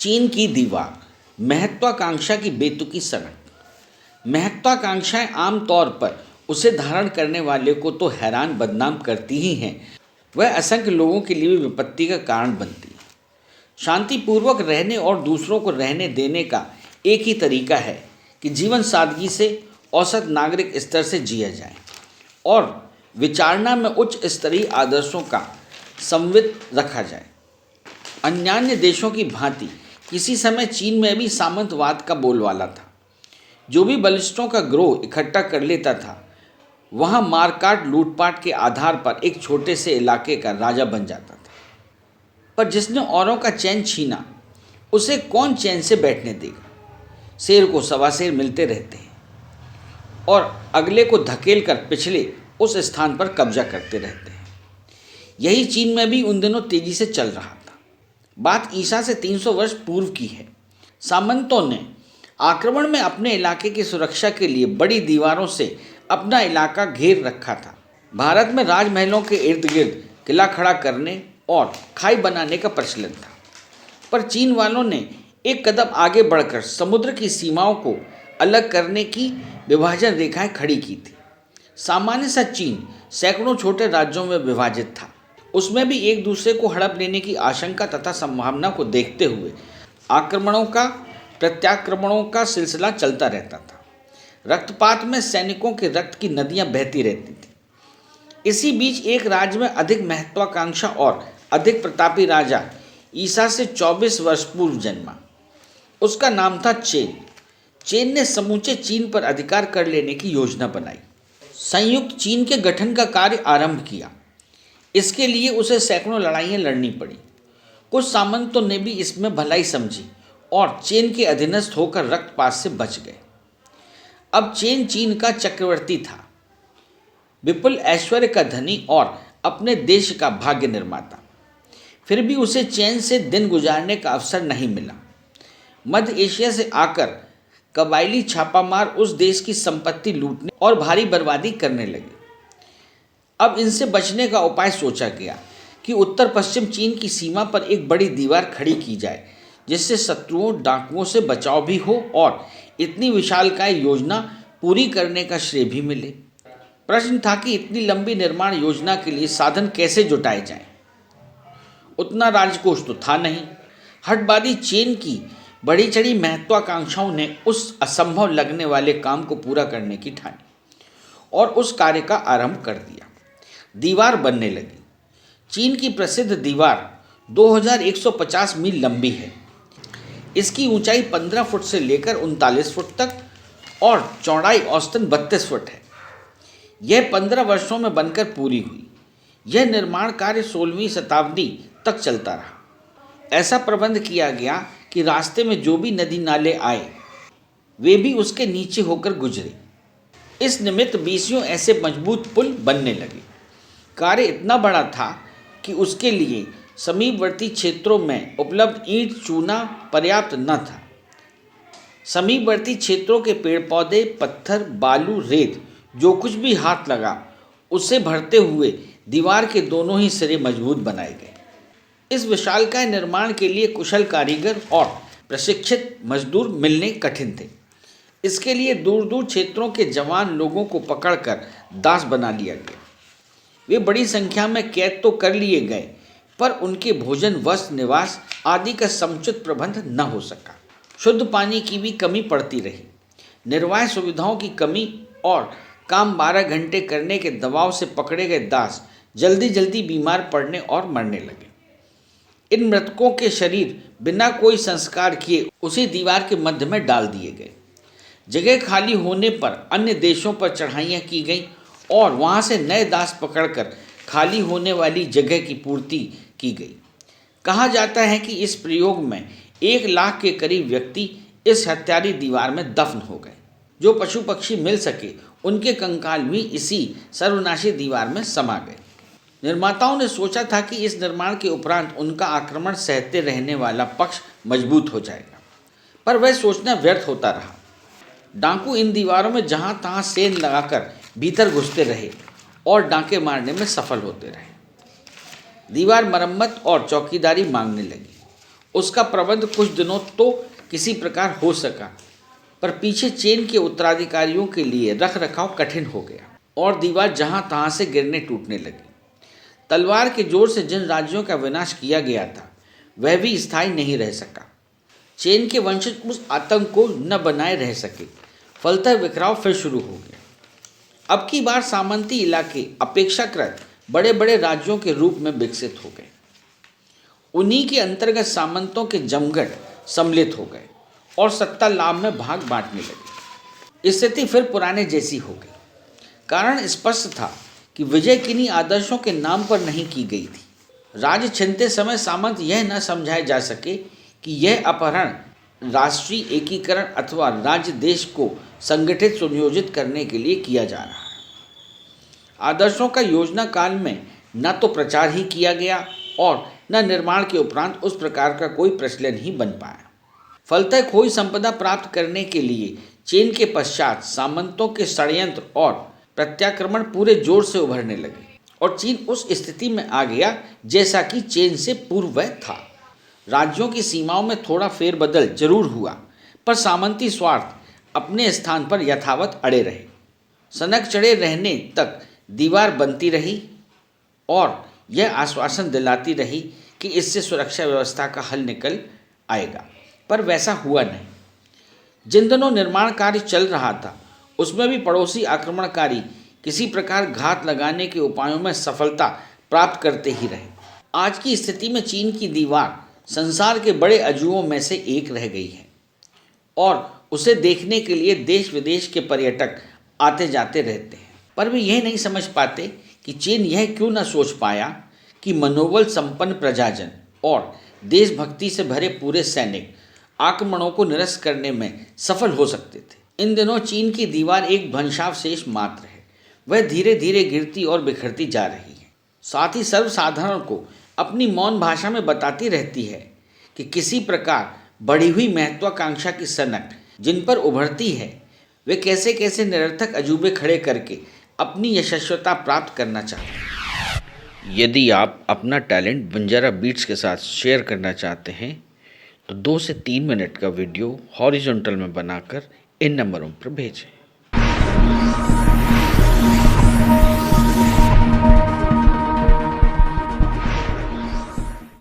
चीन की दीवार, महत्वाकांक्षा की बेतुकी सनक। महत्वाकांक्षाएं आमतौर पर उसे धारण करने वाले को तो हैरान बदनाम करती ही हैं, वह असंख्य लोगों के लिए भी विपत्ति का कारण बनती है। शांतिपूर्वक रहने और दूसरों को रहने देने का एक ही तरीका है कि जीवन सादगी से, औसत नागरिक स्तर से जिया जाए और विचारना में उच्च स्तरीय आदर्शों का संवित रखा जाए। अन्यान्य देशों की भांति किसी समय चीन में भी सामंतवाद का बोलबाला था। जो भी बलिष्ठों का गिरोह इकट्ठा कर लेता था, वहाँ मारकाट लूटपाट के आधार पर एक छोटे से इलाके का राजा बन जाता था। पर जिसने औरों का चैन छीना, उसे कौन चैन से बैठने देगा। शेर को सवा शेर मिलते रहते हैं और अगले को धकेल कर पिछले उस स्थान पर कब्जा करते रहते हैं। यही चीन में भी उन दिनों तेजी से चल रहा था। बात ईसा से 300 वर्ष पूर्व की है। सामंतों ने आक्रमण में अपने इलाके की सुरक्षा के लिए बड़ी दीवारों से अपना इलाका घेर रखा था। भारत में राजमहलों के इर्द गिर्द किला खड़ा करने और खाई बनाने का प्रचलन था, पर चीन वालों ने एक कदम आगे बढ़कर समुद्र की सीमाओं को अलग करने की विभाजन रेखाएं खड़ी की थी। सामान्य सा चीन सैकड़ों छोटे राज्यों में विभाजित था। उसमें भी एक दूसरे को हड़प लेने की आशंका तथा संभावना को देखते हुए आक्रमणों का प्रत्याक्रमणों का सिलसिला चलता रहता था। रक्तपात में सैनिकों के रक्त की नदियां बहती रहती थी। इसी बीच एक राज्य में अधिक महत्वाकांक्षा और अधिक प्रतापी राजा ईसा से 24 वर्ष पूर्व जन्मा। उसका नाम था चेन। चेन ने समूचे चीन पर अधिकार कर लेने की योजना बनाई। संयुक्त चीन के गठन का कार्य आरंभ किया। इसके लिए उसे सैकड़ों लड़ाइयाँ लड़नी पड़ी। कुछ सामंतों ने भी इसमें भलाई समझी और चेन के अधीनस्थ होकर रक्तपात से बच गए। अब चेन चीन का चक्रवर्ती था, विपुल ऐश्वर्य का धनी और अपने देश का भाग्य निर्माता। फिर भी उसे चैन से दिन गुजारने का अवसर नहीं मिला। मध्य एशिया से आकर कबायली छापामार उस देश की संपत्ति लूटने और भारी बर्बादी करने लगे। अब इनसे बचने का उपाय सोचा गया कि उत्तर पश्चिम चीन की सीमा पर एक बड़ी दीवार खड़ी की जाए, जिससे शत्रुओं डाकुओं से बचाव भी हो और इतनी विशालकाय योजना पूरी करने का श्रेय भी मिले। प्रश्न था कि इतनी लंबी निर्माण योजना के लिए साधन कैसे जुटाए जाएं। उतना राजकोष तो था नहीं। हठबादी चीन की बढ़ी चढ़ी महत्वाकांक्षाओं ने उस असंभव लगने वाले काम को पूरा करने की ठानी और उस कार्य का आरंभ कर दिया। दीवार बनने लगी। चीन की प्रसिद्ध दीवार 2150 मील लंबी है। इसकी ऊंचाई 15 फुट से लेकर 39 फुट तक और चौड़ाई औसतन 32 फुट है। यह 15 वर्षों में बनकर पूरी हुई। यह निर्माण कार्य 16वीं शताब्दी तक चलता रहा। ऐसा प्रबंध किया गया कि रास्ते में जो भी नदी नाले आए, वे भी उसके नीचे होकर गुजरे। इस निमित्त 20 ऐसे मजबूत पुल बनने लगे। कार्य इतना बड़ा था कि उसके लिए समीपवर्ती क्षेत्रों में उपलब्ध ईंट चूना पर्याप्त न था। समीपवर्ती क्षेत्रों के पेड़ पौधे, पत्थर, बालू, रेत, जो कुछ भी हाथ लगा, उससे भरते हुए दीवार के दोनों ही सिरे मजबूत बनाए गए। इस विशालकाय निर्माण के लिए कुशल कारीगर और प्रशिक्षित मजदूर मिलने कठिन थे। इसके लिए दूर दूर क्षेत्रों के जवान लोगों को पकड़कर दास बना लिया गया। वे बड़ी संख्या में कैद तो कर लिए गए, पर उनके भोजन, वस्त्र, निवास आदि का समुचित प्रबंध न हो सका। शुद्ध पानी की भी कमी पड़ती रही। निर्वाह सुविधाओं की कमी और काम 12 घंटे करने के दबाव से पकड़े गए दास जल्दी जल्दी बीमार पड़ने और मरने लगे। इन मृतकों के शरीर बिना कोई संस्कार किए उसी दीवार के मध्य में डाल दिए गए। जगह खाली होने पर अन्य देशों पर चढ़ाइयाँ की गईं और वहाँ से नए दास पकड़कर खाली होने वाली जगह की पूर्ति की गई। कहा जाता है कि इस प्रयोग में 1 लाख के करीब व्यक्ति इस हत्यारी दीवार में दफन हो गए। जो पशु पक्षी मिल सके, उनके कंकाल भी इसी सर्वनाशी दीवार में समा गए। निर्माताओं ने सोचा था कि इस निर्माण के उपरांत उनका आक्रमण सहते रहने वाला पक्ष मजबूत हो जाएगा, पर वह सोचना व्यर्थ होता रहा। डाकू इन दीवारों में जहाँ तहाँ सेंध लगाकर भीतर घुसते रहे और डांके मारने में सफल होते रहे। दीवार मरम्मत और चौकीदारी मांगने लगी उसका प्रबंध कुछ दिनों तो किसी प्रकार हो सका, पर पीछे चेन के उत्तराधिकारियों के लिए रख रखाव कठिन हो गया और दीवार जहां तहां से गिरने टूटने लगी। तलवार के जोर से जिन राज्यों का विनाश किया गया था वह भी स्थायी नहीं रह सका। चेन के वंशज उस आतंक को न बनाए रह सके, फलतः विखराव फिर शुरू हो गया। अब की बार सामंती इलाके अपेक्षाकृत बड़े बड़े राज्यों के रूप में विकसित हो गए। उन्हीं के अंतर्गत सामंतों के जमघट सम्मिलित हो गए और सत्ता लाभ में भाग बांटने लगे। स्थिति फिर पुराने जैसी हो गई। कारण स्पष्ट था कि विजय किन्हीं आदर्शों के नाम पर नहीं की गई थी। राज्य छिनते समय सामंत यह न समझाए जा सके कि यह अपहरण राष्ट्रीय एकीकरण अथवा राज्य देश को संगठित सुनियोजित करने के लिए किया जा रहा है। आदर्शों का योजना काल में न तो प्रचार ही किया गया और न निर्माण के उपरांत उस प्रकार का कोई प्रचलन ही बन पाया। फलतः खोई संपदा प्राप्त करने के लिए चीन के पश्चात सामंतों के षड्यंत्र और प्रत्याक्रमण पूरे जोर से उभरने लगे और चीन उस स्थिति में आ गया जैसा कि चीन से पूर्व वह था। राज्यों की सीमाओं में थोड़ा फेरबदल जरूर हुआ, पर सामंती स्वार्थ अपने स्थान पर यथावत अड़े रहे। सनक चढ़े रहने तक दीवार बनती रही और यह आश्वासन दिलाती रही कि इससे सुरक्षा व्यवस्था का हल निकल आएगा, पर वैसा हुआ नहीं। जिन दिनों निर्माण कार्य चल रहा था उसमें भी पड़ोसी आक्रमणकारी किसी प्रकार घात लगाने के उपायों में सफलता प्राप्त करते ही रहे। आज की स्थिति में चीन की दीवार संसार के बड़े अजूबों में से एक रह गई है और उसे देखने के लिए देश विदेश के पर्यटक आते जाते रहते हैं, पर वे यह नहीं समझ पाते कि चीन यह क्यों न सोच पाया कि मनोबल संपन्न प्रजाजन और देशभक्ति से भरे पूरे सैनिक आक्रमणों को निरस्त करने में सफल हो सकते थे। इन दिनों चीन की दीवार एक ध्वंसावशेष मात्र है। वह धीरे धीरे गिरती और बिखरती जा रही है। साथ ही सर्वसाधारण को अपनी मौन भाषा में बताती रहती है कि किसी प्रकार बढ़ी हुई महत्वाकांक्षा की सनक जिन पर उभरती है वे कैसे कैसे निरर्थक अजूबे खड़े करके अपनी यशस्वता प्राप्त करना चाहते हैं। यदि आप अपना टैलेंट बंजारा बीट्स के साथ शेयर करना चाहते हैं तो 2 से 3 मिनट का वीडियो हॉरिजॉन्टल में बनाकर इन नंबरों पर भेजें।